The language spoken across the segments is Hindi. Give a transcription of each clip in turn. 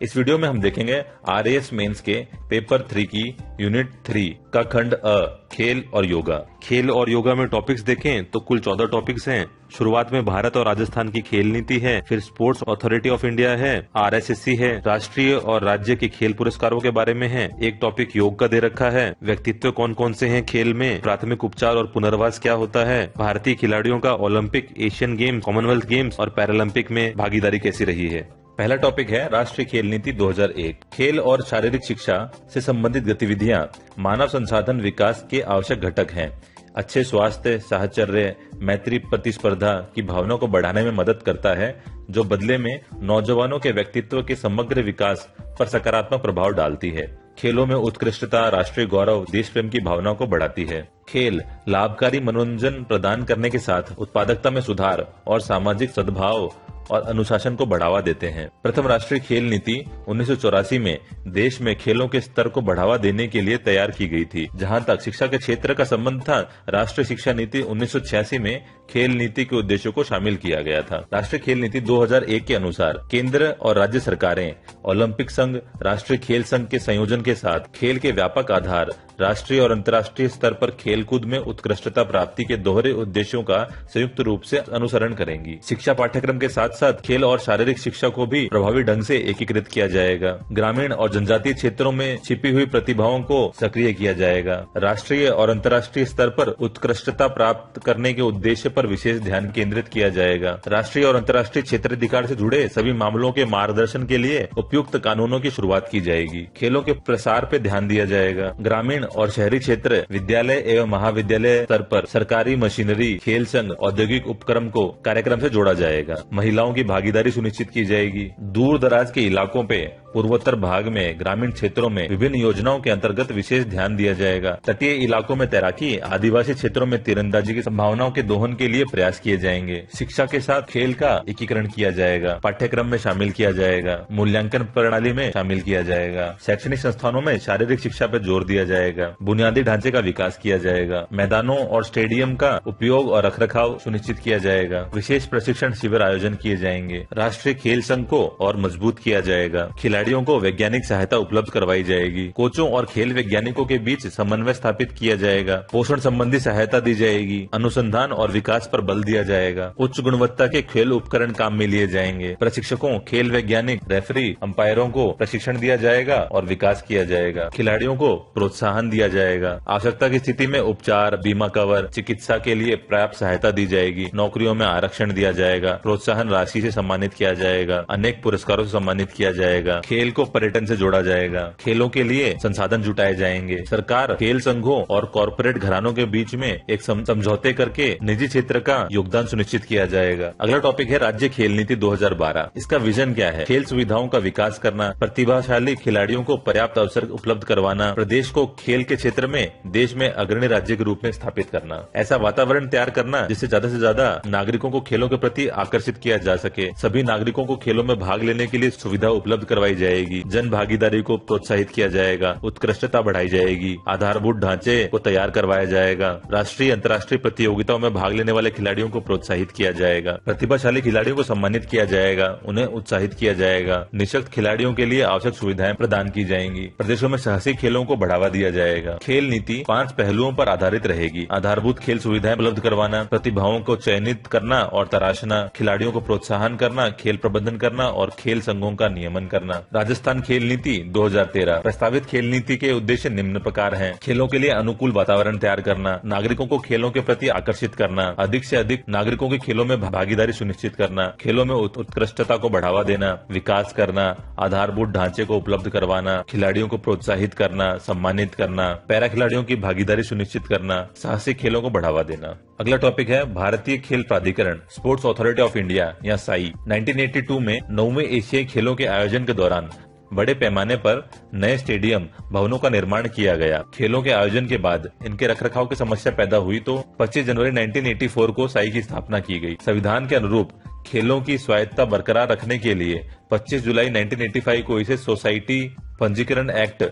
इस वीडियो में हम देखेंगे RAS मेंस के पेपर 3 की यूनिट 3 का खंड अ खेल और योगा। खेल और योगा में टॉपिक्स देखें तो कुल 14 टॉपिक्स हैं। शुरुआत में भारत और राजस्थान की खेल नीति है, फिर स्पोर्ट्स अथॉरिटी ऑफ इंडिया है, RSSC है, राष्ट्रीय और राज्य के खेल पुरस्कारों के बारे में है, एक टॉपिक योग का दे रखा है, व्यक्तित्व कौन कौन से हैं खेल में, प्राथमिक उपचार और पुनर्वास क्या होता है, भारतीय खिलाड़ियों का Olympic, Asian games, Commonwealth games और पैरालंपिक में भागीदारी कैसी रही है। पहला टॉपिक है राष्ट्रीय खेल नीति 2001। खेल और शारीरिक शिक्षा से संबंधित गतिविधियां मानव संसाधन विकास के आवश्यक घटक हैं। अच्छे स्वास्थ्य, साहचर्य, मैत्री, प्रतिस्पर्धा की भावना को बढ़ाने में मदद करता है, जो बदले में नौजवानों के व्यक्तित्व के समग्र विकास पर सकारात्मक प्रभाव डालती है। खेलों में उत्कृष्टता, राष्ट्रीय गौरव, देश प्रेम की भावना को बढ़ाती है। खेल लाभकारी मनोरंजन प्रदान करने के साथ उत्पादकता में सुधार और सामाजिक सद्भाव और अनुशासन को बढ़ावा देते हैं। प्रथम राष्ट्रीय खेल नीति 1984 में देश में खेलों के स्तर को बढ़ावा देने के लिए तैयार की गई थी। जहां तक शिक्षा के क्षेत्र का संबंध था, राष्ट्रीय शिक्षा नीति 1986 में खेल नीति के उद्देश्यों को शामिल किया गया था। राष्ट्रीय खेल नीति 2001 के अनुसार केंद्र और राज्य सरकारें ओलंपिक संघ, राष्ट्रीय खेल संघ के संयोजन के साथ खेल के व्यापक आधार, राष्ट्रीय और अंतर्राष्ट्रीय स्तर पर खेलकूद में उत्कृष्टता प्राप्ति के दोहरे उद्देश्यों का संयुक्त रूप से अनुसरण करेंगी। शिक्षा पाठ्यक्रम के साथ साथ खेल और शारीरिक शिक्षा को भी प्रभावी ढंग से एकीकृत किया जाएगा। ग्रामीण और जनजातीय क्षेत्रों में छिपी हुई प्रतिभाओं को सक्रिय किया जाएगा। राष्ट्रीय और अंतर्राष्ट्रीय स्तर पर उत्कृष्टता प्राप्त करने के उद्देश्य पर विशेष ध्यान केंद्रित किया जाएगा। राष्ट्रीय और अंतर्राष्ट्रीय क्षेत्राधिकार से जुड़े सभी मामलों के मार्गदर्शन के लिए उपयुक्त कानूनों की शुरुआत की जाएगी। खेलों के प्रसार पर ध्यान दिया जाएगा। ग्रामीण और शहरी क्षेत्र, विद्यालय एवं महाविद्यालय स्तर पर सरकारी मशीनरी, खेल संघ, औद्योगिक उपक्रम को कार्यक्रम से जोड़ा जाएगा। महिलाओं की भागीदारी सुनिश्चित की जाएगी। दूर दराज के इलाकों पे, पूर्वोत्तर भाग में, ग्रामीण क्षेत्रों में विभिन्न योजनाओं के अंतर्गत विशेष ध्यान दिया जाएगा। तटीय इलाकों में तैराकी, आदिवासी क्षेत्रों में तीरंदाजी की संभावनाओं के दोहन के लिए प्रयास किए जाएंगे। शिक्षा के साथ खेल का एकीकरण किया जाएगा, पाठ्यक्रम में शामिल किया जाएगा, मूल्यांकन प्रणाली में शामिल किया जाएगा। शैक्षणिक संस्थानों में शारीरिक शिक्षा पर जोर दिया जाएगा। बुनियादी ढांचे का विकास किया जाएगा। मैदानों और स्टेडियम का उपयोग और रखरखाव सुनिश्चित किया जाएगा। विशेष प्रशिक्षण शिविर आयोजन किए जाएंगे। राष्ट्रीय खेल संघ को और मजबूत किया जाएगा। खिलाड़ियों को वैज्ञानिक सहायता उपलब्ध करवाई जाएगी। कोचों और खेल वैज्ञानिकों के बीच समन्वय स्थापित किया जाएगा। पोषण संबंधी सहायता दी जाएगी। अनुसंधान और विकास पर बल दिया जाएगा। उच्च गुणवत्ता के खेल उपकरण काम में लिए जाएंगे। प्रशिक्षकों, खेल वैज्ञानिक, रेफरी, अंपायरों को प्रशिक्षण दिया जाएगा और विकास किया जाएगा। खिलाड़ियों को प्रोत्साहन दिया जाएगा। आवश्यकता की स्थिति में उपचार, बीमा कवर, चिकित्सा के लिए पर्याप्त सहायता दी जाएगी। नौकरियों में आरक्षण दिया जाएगा। प्रोत्साहन राशि से सम्मानित किया जाएगा। अनेक पुरस्कारों से सम्मानित किया जाएगा। खेल को पर्यटन से जोड़ा जाएगा। खेलों के लिए संसाधन जुटाए जाएंगे। सरकार खेल संघों और कॉरपोरेट घरानों के बीच में एक समझौते करके निजी क्षेत्र का योगदान सुनिश्चित किया जाएगा। अगला टॉपिक है राज्य खेल नीति 2012। इसका विजन क्या है? खेल सुविधाओं का विकास करना, प्रतिभाशाली खिलाड़ियों को पर्याप्त अवसर उपलब्ध करवाना, प्रदेश को खेल के क्षेत्र में देश में अग्रणी राज्य के रूप में स्थापित करना, ऐसा वातावरण तैयार करना जिससे ज्यादा से ज्यादा नागरिकों को खेलों के प्रति आकर्षित किया जा सके। सभी नागरिकों को खेलों में भाग लेने के लिए सुविधा उपलब्ध करवाई जाएगी। जन भागीदारी को प्रोत्साहित किया जाएगा। उत्कृष्टता बढ़ाई जाएगी। आधारभूत ढांचे को तैयार करवाया जाएगा। राष्ट्रीय अंतर्राष्ट्रीय प्रतियोगिताओं में भाग लेने वाले खिलाड़ियों को प्रोत्साहित किया जाएगा। प्रतिभाशाली खिलाड़ियों को सम्मानित किया जाएगा। उन्हें उत्साहित किया जाएगा। निःशक्त खिलाड़ियों के लिए आवश्यक सुविधाएं प्रदान की जाएंगी। प्रदेशों में साहसिक खेलों को बढ़ावा दिया जाएगा। खेल नीति 5 पहलुओं पर आधारित रहेगी। आधारभूत खेल सुविधाएं उपलब्ध करवाना, प्रतिभाओं को चयनित करना और तराशना, खिलाड़ियों को प्रोत्साहन करना, खेल प्रबंधन करना और खेल संघों का नियमन करना। राजस्थान खेल नीति 2013। प्रस्तावित खेल नीति के उद्देश्य निम्न प्रकार हैं। खेलों के लिए अनुकूल वातावरण तैयार करना, नागरिकों को खेलों के प्रति आकर्षित करना, अधिक से अधिक नागरिकों की खेलों में भागीदारी सुनिश्चित करना, खेलों में उत्कृष्टता को बढ़ावा देना, विकास करना, आधारभूत ढांचे को उपलब्ध करवाना, खिलाड़ियों को प्रोत्साहित करना, सम्मानित करना, पैरा खिलाड़ियों की भागीदारी सुनिश्चित करना, साहसिक खेलों को बढ़ावा देना। अगला टॉपिक है भारतीय खेल प्राधिकरण, स्पोर्ट्स अथॉरिटी ऑफ इंडिया या साई। 1982 में 9वें एशियाई खेलों के आयोजन के दौरान बड़े पैमाने पर नए स्टेडियम भवनों का निर्माण किया गया। खेलों के आयोजन के बाद इनके रखरखाव की समस्या पैदा हुई तो 25 जनवरी 1984 को साई की स्थापना की गई। संविधान के अनुरूप खेलों की स्वायत्तता बरकरार रखने के लिए 25 जुलाई 1985 को इसे सोसाइटी पंजीकरण एक्ट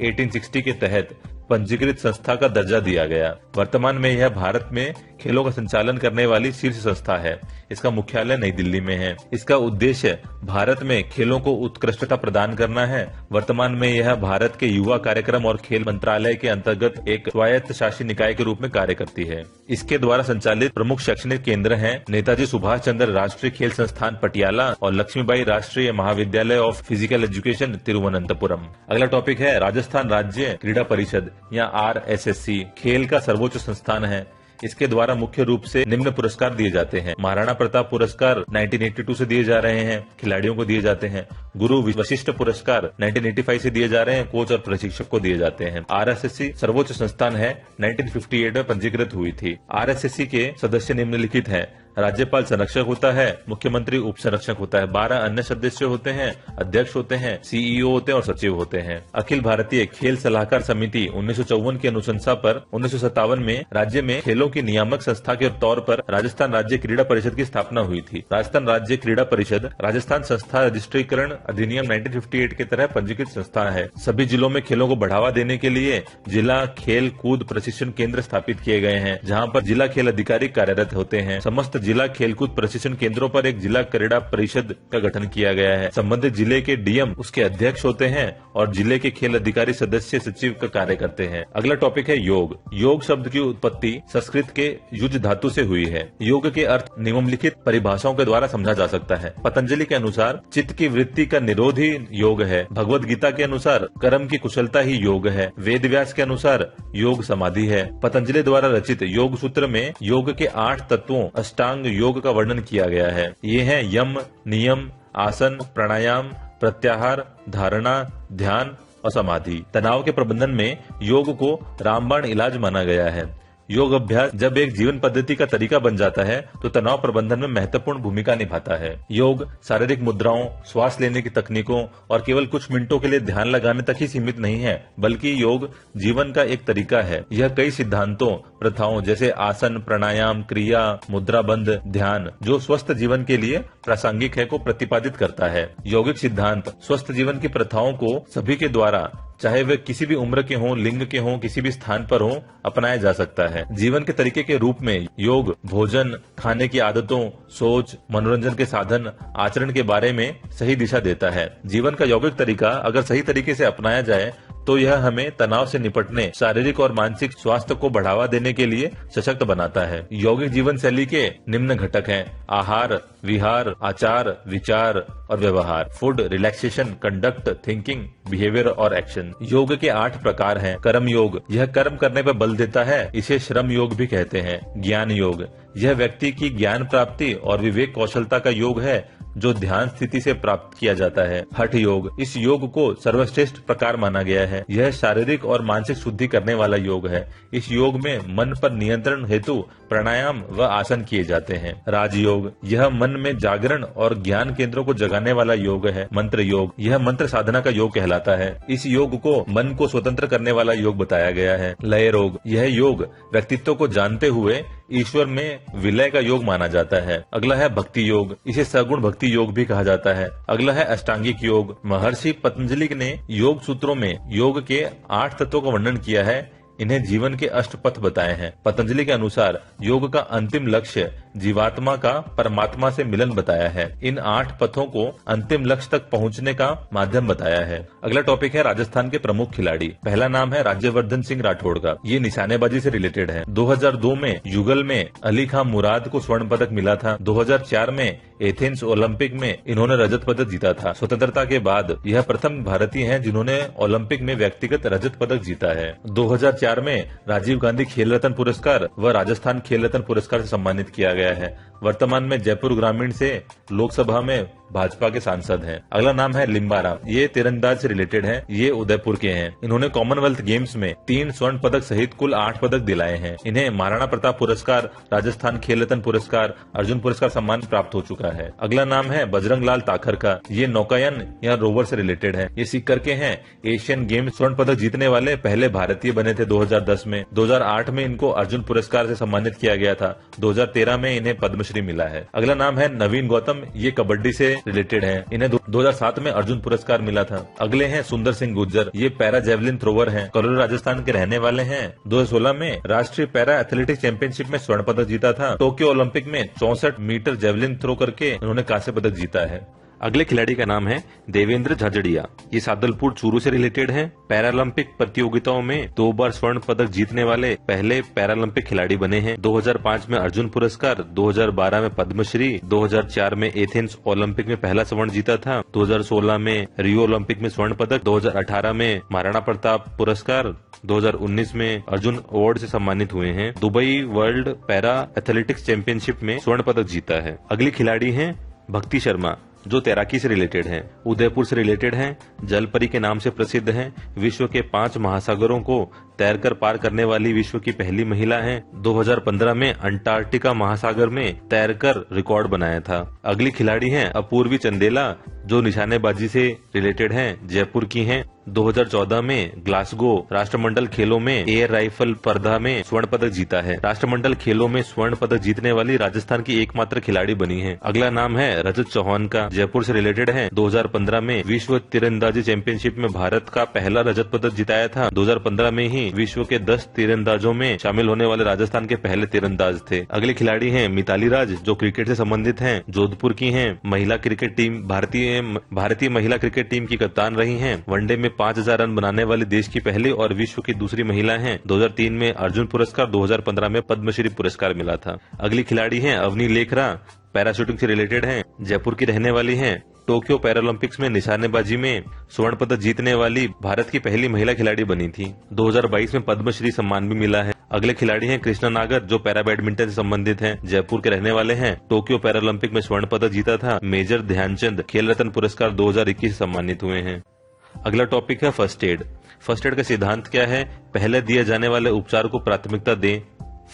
1860 के तहत पंजीकृत संस्था का दर्जा दिया गया। वर्तमान में यह भारत में खेलों का संचालन करने वाली शीर्ष संस्था है। इसका मुख्यालय नई दिल्ली में है। इसका उद्देश्य भारत में खेलों को उत्कृष्टता प्रदान करना है। वर्तमान में यह भारत के युवा कार्यक्रम और खेल मंत्रालय के अंतर्गत एक स्वायत्त शासी निकाय के रूप में कार्य करती है। इसके द्वारा संचालित प्रमुख शैक्षणिक केंद्र हैं नेताजी सुभाष चंद्र राष्ट्रीय खेल संस्थान पटियाला और लक्ष्मीबाई राष्ट्रीय महाविद्यालय ऑफ फिजिकल एजुकेशन तिरुवनंतपुरम। अगला टॉपिक है राजस्थान राज्य क्रीड़ा परिषद या RSSC खेल का सर्वोच्च संस्थान है। इसके द्वारा मुख्य रूप से निम्न पुरस्कार दिए जाते हैं। महाराणा प्रताप पुरस्कार 1982 से दिए जा रहे हैं, खिलाड़ियों को दिए जाते हैं। गुरु वशिष्ठ पुरस्कार 1985 से दिए जा रहे हैं, कोच और प्रशिक्षक को दिए जाते हैं। RSSC सर्वोच्च संस्थान है, 1958 में पंजीकृत हुई थी। RSSC के सदस्य निम्नलिखित हैं। राज्यपाल संरक्षक होता है, मुख्यमंत्री उप संरक्षक होता है, 12 अन्य सदस्य होते हैं, अध्यक्ष होते हैं, CEO होते हैं और सचिव होते हैं। अखिल भारतीय खेल सलाहकार समिति 1954 की अनुशंसा पर 1957 में राज्य में खेलों की नियामक संस्था के तौर पर राजस्थान राज्य क्रीड़ा परिषद की स्थापना हुई थी। राजस्थान राज्य क्रीड़ा परिषद राजस्थान संस्था रजिस्ट्रीकरण अधिनियम 1958 के तहत पंजीकृत संस्था है। सभी जिलों में खेलों को बढ़ावा देने के लिए जिला खेल कूद प्रशिक्षण केंद्र स्थापित किए गए हैं, जहाँ पर जिला खेल अधिकारी कार्यरत होते हैं। समस्त जिला खेलकूद प्रशिक्षण केंद्रों पर एक जिला क्रीड़ा परिषद का गठन किया गया है। संबंधित जिले के DM उसके अध्यक्ष होते हैं और जिले के खेल अधिकारी सदस्य सचिव का कार्य करते हैं। अगला टॉपिक है योग। योग शब्द की उत्पत्ति संस्कृत के युज धातु से हुई है। योग के अर्थ निम्नलिखित परिभाषाओं के द्वारा समझा जा सकता है। पतंजलि के अनुसार चित्त की वृत्ति का निरोध ही योग है। भगवत गीता के अनुसार कर्म की कुशलता ही योग है। वेद व्यास के अनुसार योग समाधि है। पतंजलि द्वारा रचित योग सूत्र में योग के 8 तत्वों अष्टांग योग का वर्णन किया गया है। ये हैं यम, नियम, आसन, प्राणायाम, प्रत्याहार, धारणा, ध्यान और समाधि। तनाव के प्रबंधन में योग को रामबाण इलाज माना गया है। योग अभ्यास जब एक जीवन पद्धति का तरीका बन जाता है तो तनाव प्रबंधन में महत्वपूर्ण भूमिका निभाता है। योग शारीरिक मुद्राओं, श्वास लेने की तकनीकों और केवल कुछ मिनटों के लिए ध्यान लगाने तक ही सीमित नहीं है, बल्कि योग जीवन का एक तरीका है। यह कई सिद्धांतों, प्रथाओं जैसे आसन, प्राणायाम, क्रिया, मुद्राबंध, ध्यान जो स्वस्थ जीवन के लिए प्रासंगिक है को प्रतिपादित करता है। यौगिक सिद्धांत स्वस्थ जीवन की प्रथाओं को सभी के द्वारा, चाहे वे किसी भी उम्र के हों, लिंग के हों, किसी भी स्थान पर हों, अपनाया जा सकता है। जीवन के तरीके के रूप में योग भोजन, खाने की आदतों, सोच, मनोरंजन के साधन, आचरण के बारे में सही दिशा देता है। जीवन का यौगिक तरीका अगर सही तरीके से अपनाया जाए तो यह हमें तनाव से निपटने, शारीरिक और मानसिक स्वास्थ्य को बढ़ावा देने के लिए सशक्त बनाता है। यौगिक जीवन शैली के निम्न घटक हैं: आहार, विहार, आचार, विचार और व्यवहार, food, relaxation, conduct, thinking, behaviour और एक्शन। योग के 8 प्रकार हैं। कर्म योग, यह कर्म करने पर बल देता है, इसे श्रम योग भी कहते हैं। ज्ञान योग, यह व्यक्ति की ज्ञान प्राप्ति और विवेक कौशलता का योग है जो ध्यान स्थिति से प्राप्त किया जाता है। हठ योग, इस योग को सर्वश्रेष्ठ प्रकार माना गया है। यह शारीरिक और मानसिक शुद्धि करने वाला योग है। इस योग में मन पर नियंत्रण हेतु प्राणायाम व आसन किए जाते हैं। राजयोग, यह मन में जागरण और ज्ञान केंद्रों को जगाने वाला योग है। मंत्र योग, यह मंत्र साधना का योग कहलाता है। इस योग को मन को स्वतंत्र करने वाला योग बताया गया है। लय योग, यह योग व्यक्तित्व को जानते हुए ईश्वर में विलय का योग माना जाता है। अगला है भक्ति योग, इसे सगुण भक्ति योग भी कहा जाता है। अगला है अष्टांगिक योग। महर्षि पतंजलि ने योग सूत्रों में योग के 8 तत्वों का वर्णन किया है। इन्हें जीवन के अष्टपथ बताए हैं। पतंजलि के अनुसार योग का अंतिम लक्ष्य जीवात्मा का परमात्मा से मिलन बताया है। इन 8 पथों को अंतिम लक्ष्य तक पहुंचने का माध्यम बताया है। अगला टॉपिक है राजस्थान के प्रमुख खिलाड़ी। पहला नाम है राज्यवर्धन सिंह राठौड़ का। ये निशानेबाजी से रिलेटेड है। 2002 में युगल में अली खान मुराद को स्वर्ण पदक मिला था। 2004 में एथेंस ओलंपिक में इन्होंने रजत पदक जीता था। स्वतंत्रता के बाद यह प्रथम भारतीय हैं जिन्होंने ओलंपिक में व्यक्तिगत रजत पदक जीता है। 2004 में राजीव गांधी खेल रत्न पुरस्कार व राजस्थान खेल रत्न पुरस्कार से सम्मानित किया गया है। वर्तमान में जयपुर ग्रामीण से लोकसभा में भाजपा के सांसद हैं। अगला नाम है लिम्बाराम। ये तीरंदाज से रिलेटेड है। ये उदयपुर के हैं। इन्होंने कॉमनवेल्थ गेम्स में 3 स्वर्ण पदक सहित कुल 8 पदक दिलाए हैं। इन्हें महाराणा प्रताप पुरस्कार, राजस्थान खेल रत्न पुरस्कार, अर्जुन पुरस्कार सम्मान प्राप्त हो चुका है। अगला नाम है बजरंग लाल ताखर का। ये नौकायन या रोवर से रिलेटेड है। ये सीकर के हैं। एशियन गेम्स स्वर्ण पदक जीतने वाले पहले भारतीय बने थे 2010 में। 2008 में इनको अर्जुन पुरस्कार से सम्मानित किया गया था। 2013 में इन्हें पद्म पद्मश्री मिला है। अगला नाम है नवीन गौतम, ये कबड्डी से रिलेटेड है, इन्हें 2007 में अर्जुन पुरस्कार मिला था। अगले हैं सुंदर सिंह गुर्जर, ये पैरा जेवलिन थ्रोवर हैं, करोल राजस्थान के रहने वाले हैं। 2016 में राष्ट्रीय पैरा एथलेटिक्स चैंपियनशिप में स्वर्ण पदक जीता था। टोक्यो ओलंपिक में 64 मीटर जेवलिन थ्रो करके उन्होंने कांस्य पदक जीता है। अगले खिलाड़ी का नाम है देवेंद्र झाझड़िया, ये सादलपुर चूरू से रिलेटेड हैं। पैरालंपिक प्रतियोगिताओं में 2 बार स्वर्ण पदक जीतने वाले पहले पैरालंपिक खिलाड़ी बने हैं। 2005 में अर्जुन पुरस्कार, 2012 में पद्मश्री, 2004 में एथेंस ओलंपिक में पहला स्वर्ण जीता था, 2016 में रियो ओलंपिक में स्वर्ण पदक, 2018 में महाराणा प्रताप पुरस्कार, 2019 में अर्जुन अवार्ड से सम्मानित हुए हैं। Dubai world para athletics championship में स्वर्ण पदक जीता है। अगली खिलाड़ी हैं भक्ति शर्मा, जो तैराकी से रिलेटेड हैं, उदयपुर से रिलेटेड हैं, जलपरी के नाम से प्रसिद्ध हैं, विश्व के 5 महासागरों को तैरकर पार करने वाली विश्व की पहली महिला हैं। 2015 में अंटार्कटिका महासागर में तैरकर रिकॉर्ड बनाया था। अगली खिलाड़ी हैं अपूर्वी चंदेला, जो निशानेबाजी से रिलेटेड हैं, जयपुर की हैं। 2014 में ग्लासगो राष्ट्रमंडल खेलों में एयर राइफल स्पर्धा में स्वर्ण पदक जीता है। राष्ट्रमंडल खेलों में स्वर्ण पदक जीतने वाली राजस्थान की एकमात्र खिलाड़ी बनी है। अगला नाम है रजत चौहान का, जयपुर से रिलेटेड है। 2015 में विश्व तीरंदाजी चैंपियनशिप में भारत का पहला रजत पदक जिताया था। 2015 में ही विश्व के 10 तीरंदाजों में शामिल होने वाले राजस्थान के पहले तीरंदाज थे। अगले खिलाड़ी हैं मिताली राज, जो क्रिकेट से संबंधित हैं, जोधपुर की हैं। महिला क्रिकेट टीम भारतीय महिला क्रिकेट टीम की कप्तान रही हैं। वनडे में 5000 रन बनाने वाली देश की पहली और विश्व की दूसरी महिला हैं। 2003 में अर्जुन पुरस्कार, 2015 में पद्मश्री पुरस्कार मिला था। अगली खिलाड़ी हैं अवनी लेखरा, पैराशूटिंग से रिलेटेड हैं, जयपुर की रहने वाली हैं। टोक्यो पैरालंपिक्स में निशानेबाजी में स्वर्ण पदक जीतने वाली भारत की पहली महिला खिलाड़ी बनी थी। 2022 में पद्मश्री सम्मान भी मिला है। अगले खिलाड़ी हैं कृष्णा नागर, जो पैरा बैडमिंटन से संबंधित हैं, जयपुर के रहने वाले हैं। टोक्यो पैरालंपिक में स्वर्ण पदक जीता था। मेजर ध्यानचंद खेल रत्न पुरस्कार 2021 से सम्मानित हुए हैं। अगला टॉपिक है फर्स्ट एड। फर्स्ट एड का सिद्धांत क्या है? पहले दिए जाने वाले उपचार को प्राथमिकता दें।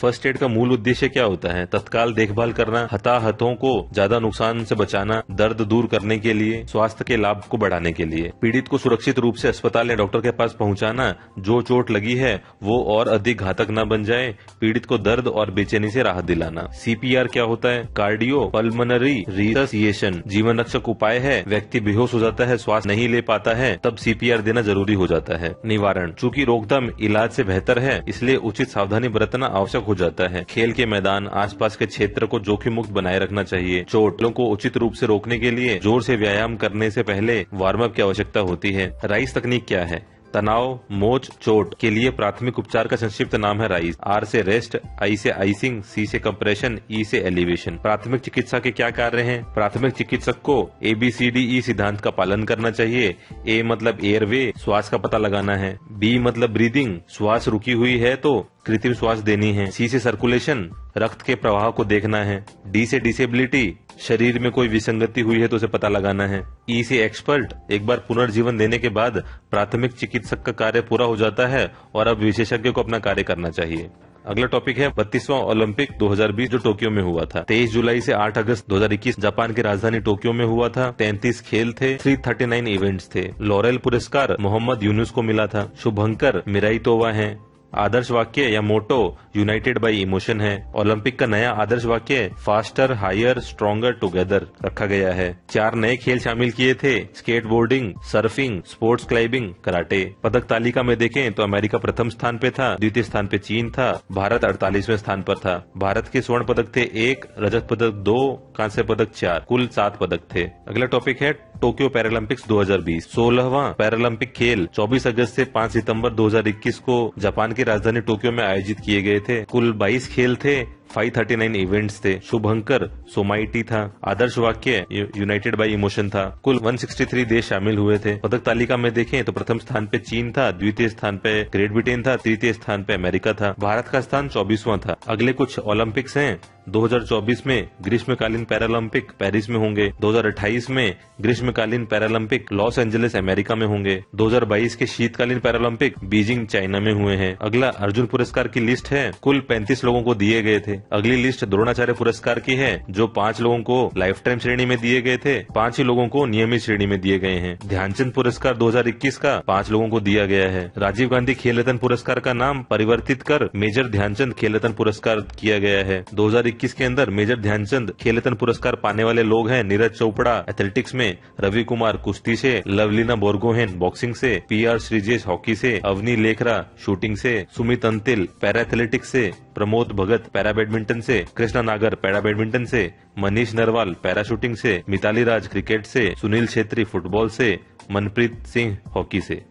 फर्स्ट एड का मूल उद्देश्य क्या होता है? तत्काल देखभाल करना, हताहतों को ज्यादा नुकसान से बचाना, दर्द दूर करने के लिए, स्वास्थ्य के लाभ को बढ़ाने के लिए, पीड़ित को सुरक्षित रूप से अस्पताल या डॉक्टर के पास पहुंचाना, जो चोट लगी है वो और अधिक घातक न बन जाए, पीड़ित को दर्द और बेचैनी से राहत दिलाना। सीपीआर क्या होता है? कार्डियो पल्मोनरी रिससिएशन जीवन रक्षक उपाय है। व्यक्ति बेहोश हो जाता है, श्वास नहीं ले पाता है, तब सीपीआर देना जरूरी हो जाता है। निवारण, चूंकि रोकथाम इलाज से बेहतर है, इसलिए उचित सावधानी बरतना आवश्यक हो जाता है। खेल के मैदान, आसपास के क्षेत्र को जोखिम मुक्त बनाए रखना चाहिए। चोटों को उचित रूप से रोकने के लिए जोर से व्यायाम करने से पहले वार्म अप की आवश्यकता होती है। राइस तकनीक क्या है? तनाव, मोच, चोट के लिए प्राथमिक उपचार का संक्षिप्त नाम है राइस। आर से रेस्ट, आई से आइसिंग, सी से कंप्रेशन, ई से एलिवेशन। प्राथमिक चिकित्सा के क्या कार्य हैं? प्राथमिक चिकित्सक को ABCDE सिद्धांत का पालन करना चाहिए। ए मतलब एयरवे, श्वास का पता लगाना है। बी मतलब ब्रीदिंग, श्वास रुकी हुई है तो कृत्रिम श्वास देनी है। सी से सर्कुलेशन, रक्त के प्रवाह को देखना है। डी से डिसेबिलिटी, शरीर में कोई विसंगति हुई है तो उसे पता लगाना है। ई से एक्सपर्ट, एक बार पुनर्जीवन देने के बाद प्राथमिक चिकित्सक का कार्य पूरा हो जाता है और अब विशेषज्ञ को अपना कार्य करना चाहिए। अगला टॉपिक है 32वां ओलंपिक 2020, जो टोक्यो में हुआ था। 23 जुलाई से 8 अगस्त 2021 जापान की राजधानी टोक्यो में हुआ था। 33 खेल थे, 339 इवेंट्स थे। लॉरेल पुरस्कार मोहम्मद यूनुस को मिला था। शुभंकर मिराइतोवा हैं। आदर्श वाक्य या मोटो यूनाइटेड बाय इमोशन है। ओलंपिक का नया आदर्श वाक्य फास्टर, हायर, स्ट्रॉन्गर टुगेदर रखा गया है। 4 नए खेल शामिल किए थे, skateboarding, surfing, sports climbing, karate. पदक तालिका में देखें तो अमेरिका प्रथम स्थान पे था, द्वितीय स्थान पे चीन था, भारत 48वें स्थान पर था। भारत के स्वर्ण पदक थे 1, रजत पदक 2, कांस्य पदक 4, कुल 7 पदक थे। अगला टॉपिक है टोक्यो पैरालंपिक्स 2020। 16वां पैरालंपिक खेल 24 अगस्त से 5 सितंबर 2021 को जापान की राजधानी टोक्यो में आयोजित किए गए थे। कुल 22 खेल थे, 539 इवेंट्स थे। शुभंकर सोमाइटी था। आदर्श वाक्य यूनाइटेड बाय इमोशन था। कुल 163 देश शामिल हुए थे। पदक तालिका में देखें तो प्रथम स्थान पे चीन था, द्वितीय स्थान पे ग्रेट ब्रिटेन था, तृतीय स्थान पे अमेरिका था। भारत का स्थान 24वां था। अगले कुछ ओलंपिक्स हैं। 2024 में ग्रीष्मकालीन पैरालंपिक पेरिस में होंगे। 2028 में ग्रीष्मकालीन पैरालंपिक लॉस एंजलिस अमेरिका में होंगे। 2022 के शीतकालीन पैरालंपिक बीजिंग चाइना में हुए हैं। अगला अर्जुन पुरस्कार की लिस्ट है। कुल 35 लोगों को दिए गए थे। अगली लिस्ट द्रोणाचार्य पुरस्कार की है, जो 5 लोगों को लाइफ टाइम श्रेणी में दिए गए थे, 5 ही लोगों को नियमित श्रेणी में दिए गए हैं। ध्यानचंद पुरस्कार 2021 का 5 लोगों को दिया गया है। राजीव गांधी खेल रत्न पुरस्कार का नाम परिवर्तित कर मेजर ध्यानचंद खेल रत्न पुरस्कार किया गया है। 2021 के अंदर मेजर ध्यानचंद खेल रत्न पुरस्कार पाने वाले लोग हैं नीरज चोपड़ा एथलेटिक्स में, रवि कुमार कुश्ती से, लवलीना बोरगोहेन बॉक्सिंग से, PR श्रीजेश हॉकी से, अवनी लेखरा शूटिंग से, सुमित अंतिल पैरा एथलेटिक्स से, प्रमोद भगत पैरा बैडमिंटन से, कृष्णा नागर पैरा बैडमिंटन से, मनीष नरवाल पैरा शूटिंग से, मिताली राज क्रिकेट से, सुनील छेत्री फुटबॉल से, मनप्रीत सिंह हॉकी से।